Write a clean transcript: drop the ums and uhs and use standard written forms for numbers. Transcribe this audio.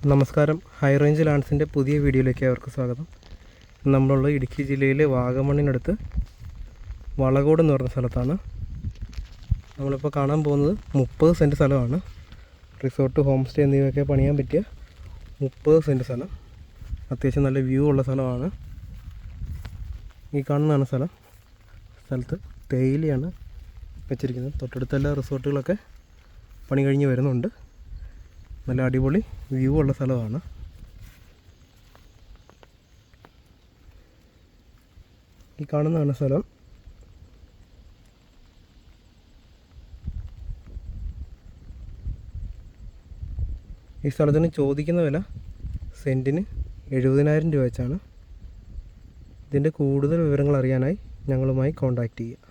നമസ്കാരം. High range ലാൻഡ്സിൻ്റെ പുതിയ വീഡിയോയിലേക്ക് അവർക്ക് സ്വാഗതം. നമ്മളുള്ള ഇടുക്കി ജില്ലയിലെ വാഗമണ്ണിനടുത്ത് വളകോട് എന്ന് പറഞ്ഞ സ്ഥലത്താണ്. നമ്മളിപ്പോൾ കാണാൻ പോകുന്നത് 30 സെൻറ്റ് സ്ഥലമാണ്. റിസോർട്ട്, ഹോം സ്റ്റേ എന്നിവയൊക്കെ പണിയാൻ പറ്റിയ 30 സെൻറ്റ് സ്ഥലം. അത്യാവശ്യം നല്ല വ്യൂ ഉള്ള സ്ഥലമാണ്. ഈ കാണുന്നതാണ് സ്ഥലത്ത് തേയിലയാണ് വെച്ചിരിക്കുന്നത്. തൊട്ടടുത്തെല്ലാ റിസോർട്ടുകളൊക്കെ പണി കഴിഞ്ഞ് വരുന്നുണ്ട്. നല്ല അടിപൊളി വ്യൂ ഉള്ള സ്ഥലമാണ്. ഈ കാണുന്നതാണ് സ്ഥലം. ഈ സ്ഥലത്തിന് ചോദിക്കുന്ന വില സെൻറ്റിന് 70,000 രൂപ വെച്ചാണ്. ഇതിൻ്റെ കൂടുതൽ വിവരങ്ങൾ അറിയാനായി ഞങ്ങളുമായി കോൺടാക്റ്റ് ചെയ്യുക.